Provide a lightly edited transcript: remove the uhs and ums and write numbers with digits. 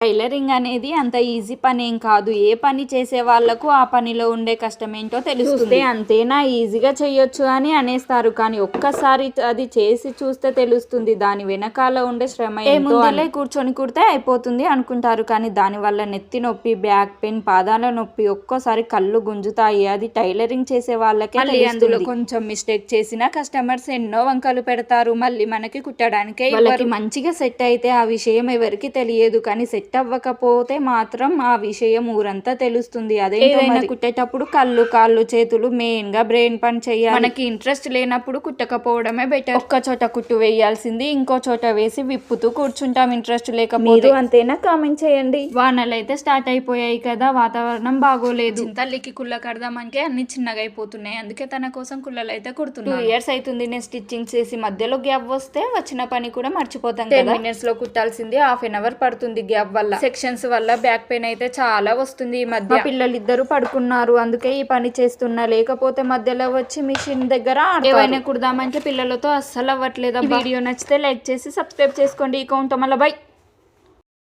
Tailoring అనేది అంత easy పని ఏం కాదు. ఏ పని చేసే వాళ్ళకు ఆ పనిలో ఉండే కష్టం ఏంటో తెలుస్తుంది. అంతేనా ఈజీగా చేయొచ్చు అని అనేస్తారు, కానీ ఒక్కసారి అది చేసి చూస్తే తెలుస్తుంది దాని వెనకాల ఉండే శ్రమ ఏంటో. కూర్చొని కుడితే అయిపోతుంది అనుకుంటారు, కానీ దాని వల్ల నెత్తి నొప్పి, బ్యాక్ పెయిన్, పాదాల నొప్పి, ఒక్కోసారి కళ్ళు గుంజుతాయి. అది టైలరింగ్ చేసే వాళ్ళకే అందులో కొంచెం మిస్టేక్ చేసిన కస్టమర్స్ ఎన్నో వంకలు పెడతారు. మళ్ళీ మనకి కుట్టడానికే వాళ్ళకి మంచిగా సెట్ అయితే ఆ విషయం ఎవరికి తెలియదు, కానీ సెట్ అవ్వకపోతే మాత్రం ఆ విషయం ఊరంతా తెలుస్తుంది. అదే కుట్టేటప్పుడు కళ్ళు, కాళ్ళు, చేతులు, మెయిన్ గా బ్రెయిన్ పని చేయాలి. మనకి ఇంట్రెస్ట్ లేనప్పుడు కుట్టకపోవడమే బెటర్. ఒక్క చోట కుట్టు వేయాల్సింది ఇంకో చోట వేసి విప్పుతూ కూర్చుంటాం ఇంట్రెస్ట్ లేకపోతే. అంతేనా? కామెంట్ చేయండి. వానలు అయితే స్టార్ట్ అయిపోయాయి కదా, వాతావరణం బాగోలేదు. తల్లికి కుళ్ళ కడదామంటే అన్ని చిన్నగా అయిపోతున్నాయి, అందుకే తన కోసం కుళ్ళలు అయితే కుడుతున్నాను. 2 years అవుతుంది నేను స్టిచ్చింగ్ చేసి. మధ్యలో గ్యాప్ వస్తే వచ్చిన పని కూడా మర్చిపోతాం. 10 minutes లో కుట్టాల్సింది 1/2 hour పడుతుంది గ్యాప్ వల్ల. సెక్షన్స్ వల్ల బ్యాక్ పెయిన్ అయితే చాలా వస్తుంది ఈ మధ్య. పిల్లలిద్దరు పడుకున్నారు, అందుకే ఈ పని చేస్తున్నా. లేకపోతే మధ్యలో వచ్చి మిషన్ దగ్గర ఏవైనా కుడదామంటే పిల్లలతో అస్సలు అవ్వట్లేదు. వీడియో నచ్చితే లైక్ చేసి సబ్స్క్రైబ్ చేసుకోండి. ఈ కౌంట్ మళ్ళీ బై.